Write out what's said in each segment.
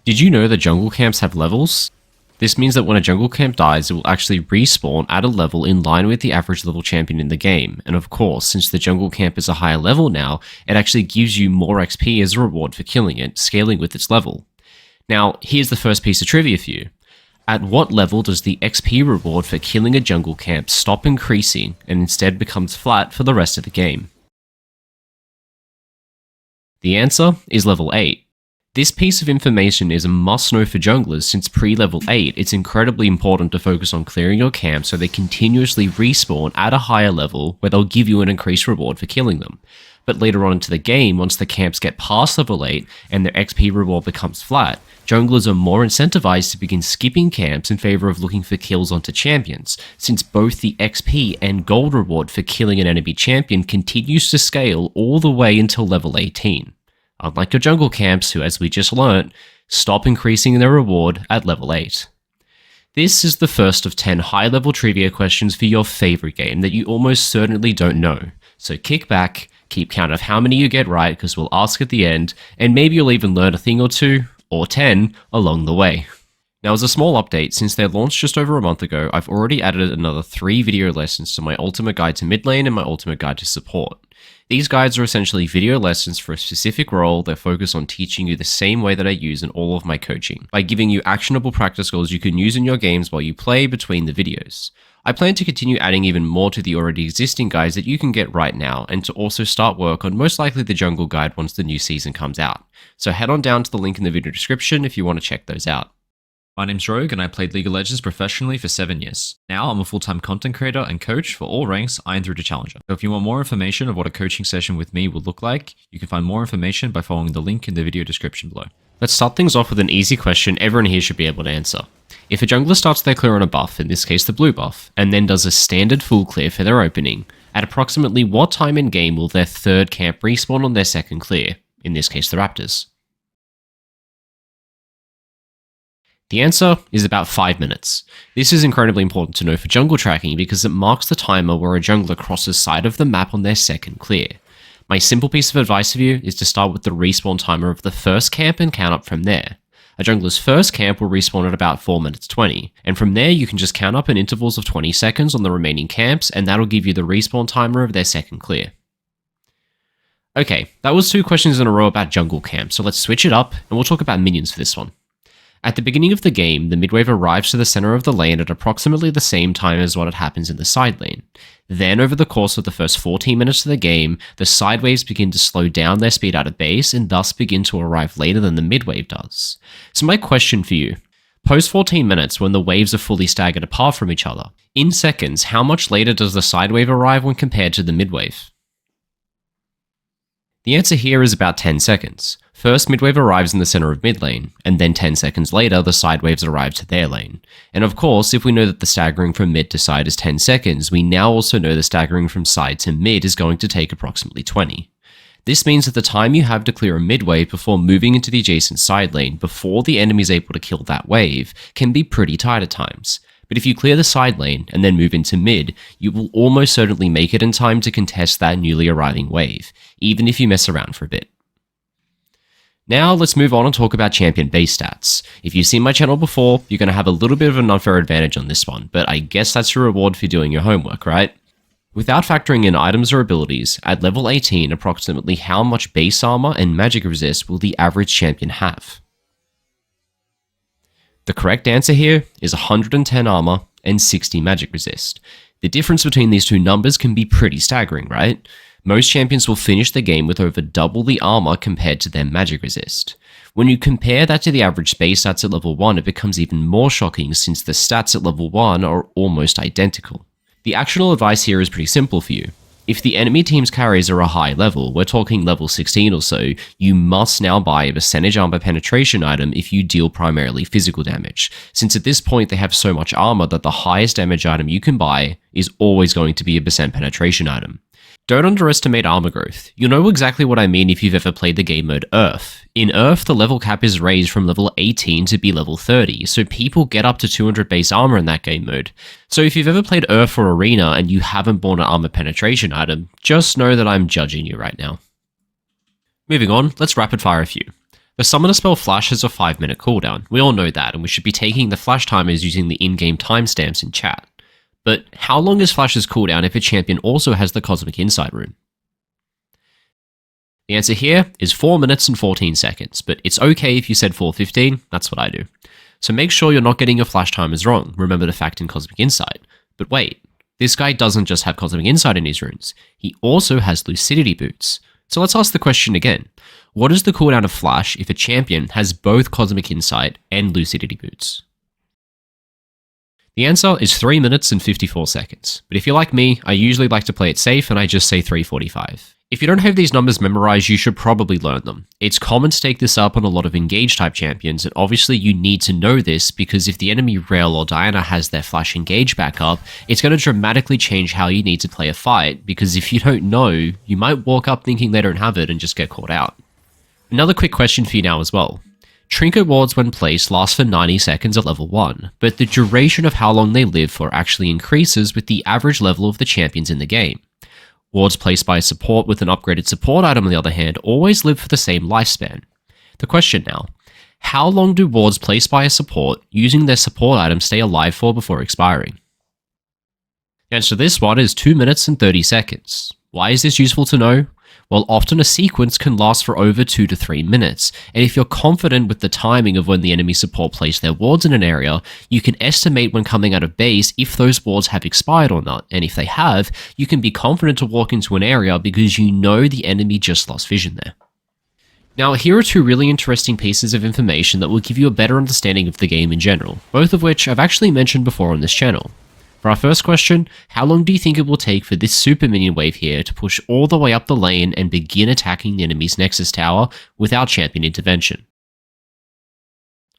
Did you know that jungle camps have levels? This means that when a jungle camp dies, it will actually respawn at a level in line with the average level champion in the game, and of course, since the jungle camp is a higher level now, it actually gives you more XP as a reward for killing it, scaling with its level. Now, here's the first piece of trivia for you. At what level does the XP reward for killing a jungle camp stop increasing and instead becomes flat for the rest of the game? The answer is level 8. This piece of information is a must-know for junglers since pre-level 8 it's incredibly important to focus on clearing your camp so they continuously respawn at a higher level where they'll give you an increased reward for killing them. But later on into the game, once the camps get past level 8 and their XP reward becomes flat, junglers are more incentivized to begin skipping camps in favor of looking for kills onto champions, since both the XP and gold reward for killing an enemy champion continues to scale all the way until level 18. Unlike your jungle camps, who, as we just learnt, stop increasing their reward at level 8. This is the first of 10 high-level trivia questions for your favorite game that you almost certainly don't know. So kick back, keep count of how many you get right because we'll ask at the end, and maybe you'll even learn a thing or two, or 10, along the way. Now, as a small update, since they launched just over a month ago, I've already added another 3 video lessons to my Ultimate Guide to Mid Lane and my Ultimate Guide to Support. These guides are essentially video lessons for a specific role that focus on teaching you the same way that I use in all of my coaching, by giving you actionable practice goals you can use in your games while you play between the videos. I plan to continue adding even more to the already existing guides that you can get right now, and to also start work on most likely the jungle guide once the new season comes out. So head on down to the link in the video description if you want to check those out. My name's Rogue and I played League of Legends professionally for 7 years. Now I'm a full-time content creator and coach for all ranks, Iron through to Challenger. So if you want more information of what a coaching session with me will look like, you can find more information by following the link in the video description below. Let's start things off with an easy question everyone here should be able to answer. If a jungler starts their clear on a buff, in this case the blue buff, and then does a standard full clear for their opening, at approximately what time in game will their third camp respawn on their second clear, in this case the Raptors? The answer is about 5 minutes. This is incredibly important to know for jungle tracking because it marks the timer where a jungler crosses side of the map on their second clear. My simple piece of advice for you is to start with the respawn timer of the first camp and count up from there. A jungler's first camp will respawn at about 4 minutes 20, and from there you can just count up in intervals of 20 seconds on the remaining camps and that'll give you the respawn timer of their second clear. Okay, that was 2 questions in a row about jungle camp, so let's switch it up and we'll talk about minions for this one. At the beginning of the game, the mid wave arrives to the center of the lane at approximately the same time as what happens in the side lane. Then, over the course of the first 14 minutes of the game, the side waves begin to slow down their speed out of base and thus begin to arrive later than the mid wave does. So my question for you, post 14 minutes when the waves are fully staggered apart from each other, in seconds, how much later does the side wave arrive when compared to the mid wave? The answer here is about 10 seconds. First, mid wave arrives in the center of mid lane, and then 10 seconds later, the side waves arrive to their lane. And of course, if we know that the staggering from mid to side is 10 seconds, we now also know the staggering from side to mid is going to take approximately 20. This means that the time you have to clear a mid wave before moving into the adjacent side lane before the enemy is able to kill that wave can be pretty tight at times. But if you clear the side lane and then move into mid, you will almost certainly make it in time to contest that newly arriving wave, even if you mess around for a bit. Now let's move on and talk about champion base stats. If you've seen my channel before, you're going to have a little bit of an unfair advantage on this one, but I guess that's your reward for doing your homework, right? Without factoring in items or abilities, at level 18, approximately how much base armor and magic resist will the average champion have? The correct answer here is 110 armor and 60 magic resist. The difference between these two numbers can be pretty staggering, right? Most champions will finish the game with over double the armor compared to their magic resist. When you compare that to the average base stats at level 1, it becomes even more shocking since the stats at level 1 are almost identical. The actionable advice here is pretty simple for you. If the enemy team's carries are a high level, we're talking level 16 or so, you must now buy a percentage armor penetration item if you deal primarily physical damage, since at this point they have so much armor that the highest damage item you can buy is always going to be a percent penetration item. Don't underestimate armor growth. You'll know exactly what I mean if you've ever played the game mode Earth. In Earth, the level cap is raised from level 18 to be level 30, so people get up to 200 base armor in that game mode. So if you've ever played Earth or Arena and you haven't bought an armor penetration item, just know that I'm judging you right now. Moving on, let's rapid fire a few. The summoner spell Flash has a 5-minute cooldown. We all know that, and we should be taking the flash timers using the in-game timestamps in chat. But how long is Flash's cooldown if a champion also has the Cosmic Insight rune? The answer here is 4 minutes and 14 seconds, but it's okay if you said 4:15, that's what I do. So make sure you're not getting your flash timers wrong, remember to factor in Cosmic Insight. But wait, this guy doesn't just have Cosmic Insight in his runes, he also has Lucidity Boots. So let's ask the question again. What is the cooldown of Flash if a champion has both Cosmic Insight and Lucidity Boots? The answer is 3 minutes and 54 seconds, but if you're like me, I usually like to play it safe and I just say 3:45. If you don't have these numbers memorized, you should probably learn them. It's common to take this up on a lot of engage type champions, and obviously you need to know this because if the enemy Rail or Diana has their Flash engage back up, it's going to dramatically change how you need to play a fight, because if you don't know, you might walk up thinking they don't have it and just get caught out. Another quick question for you now as well. Trinket wards when placed last for 90 seconds at level 1, but the duration of how long they live for actually increases with the average level of the champions in the game. Wards placed by a support with an upgraded support item, on the other hand, always live for the same lifespan. The question now, how long do wards placed by a support using their support item stay alive for before expiring? The answer to this one is 2 minutes and 30 seconds. Why is this useful to know? Well, often a sequence can last for over 2 to 3 minutes, and if you're confident with the timing of when the enemy support place their wards in an area, you can estimate when coming out of base if those wards have expired or not, and if they have, you can be confident to walk into an area because you know the enemy just lost vision there. Now, here are 2 really interesting pieces of information that will give you a better understanding of the game in general, both of which I've actually mentioned before on this channel. For our first question, how long do you think it will take for this super minion wave here to push all the way up the lane and begin attacking the enemy's Nexus Tower without champion intervention?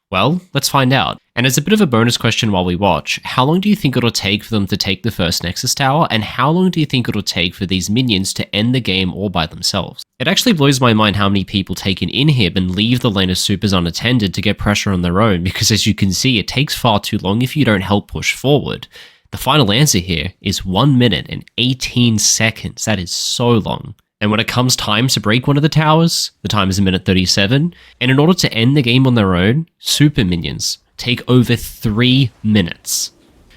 Well, let's find out. And as a bit of a bonus question while we watch, how long do you think it'll take for them to take the first Nexus Tower, and how long do you think it'll take for these minions to end the game all by themselves? It actually blows my mind how many people take an inhib and leave the lane of supers unattended to get pressure on their own, because as you can see, it takes far too long if you don't help push forward. The final answer here is 1 minute and 18 seconds. That is so long. And when it comes time to break one of the towers, the time is 1:37, and in order to end the game on their own, super minions take over 3 minutes.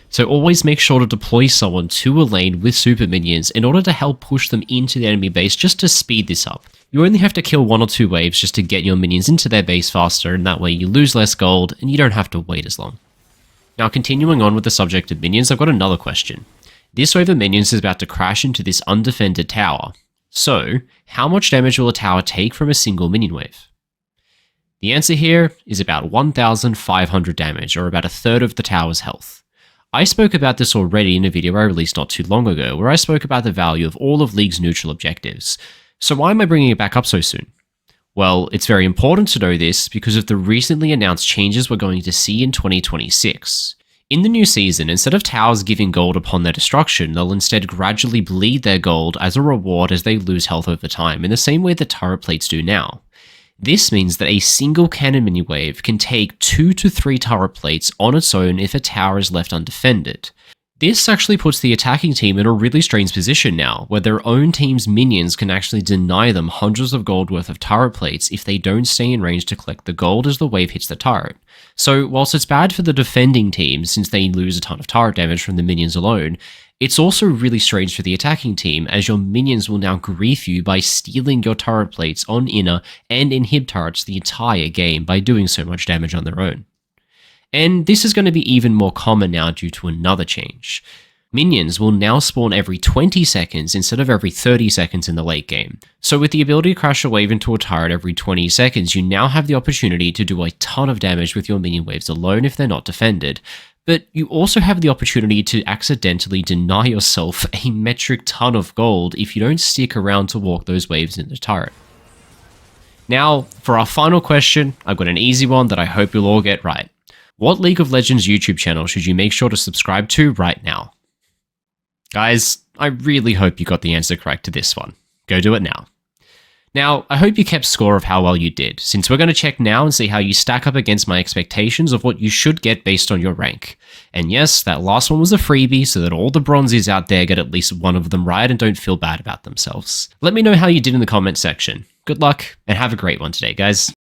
So always make sure to deploy someone to a lane with super minions in order to help push them into the enemy base just to speed this up. You only have to kill 1 or 2 waves just to get your minions into their base faster, and that way you lose less gold and you don't have to wait as long. Now, continuing on with the subject of minions, I've got another question. This wave of minions is about to crash into this undefended tower. So, how much damage will a tower take from a single minion wave? The answer here is about 1,500 damage, or about a third of the tower's health. I spoke about this already in a video I released not too long ago, where I spoke about the value of all of League's neutral objectives. So why am I bringing it back up so soon? Well, it's very important to know this because of the recently announced changes we're going to see in 2026. In the new season, instead of towers giving gold upon their destruction, they'll instead gradually bleed their gold as a reward as they lose health over time, in the same way that turret plates do now. This means that a single cannon mini wave can take 2 to 3 turret plates on its own if a tower is left undefended. This actually puts the attacking team in a really strange position now, where their own team's minions can actually deny them hundreds of gold worth of turret plates if they don't stay in range to collect the gold as the wave hits the turret. So whilst it's bad for the defending team since they lose a ton of turret damage from the minions alone, it's also really strange for the attacking team as your minions will now grief you by stealing your turret plates on inner and inhib turrets the entire game by doing so much damage on their own. And this is going to be even more common now due to another change. Minions will now spawn every 20 seconds instead of every 30 seconds in the late game. So with the ability to crash a wave into a turret every 20 seconds, you now have the opportunity to do a ton of damage with your minion waves alone if they're not defended. But you also have the opportunity to accidentally deny yourself a metric ton of gold if you don't stick around to walk those waves in the turret. Now, for our final question, I've got an easy one that I hope you'll all get right. What League of Legends YouTube channel should you make sure to subscribe to right now? Guys, I really hope you got the answer correct to this one. Go do it now. Now, I hope you kept score of how well you did, since we're going to check now and see how you stack up against my expectations of what you should get based on your rank. And yes, that last one was a freebie so that all the bronzies out there get at least one of them right and don't feel bad about themselves. Let me know how you did in the comment section. Good luck, and have a great one today, guys.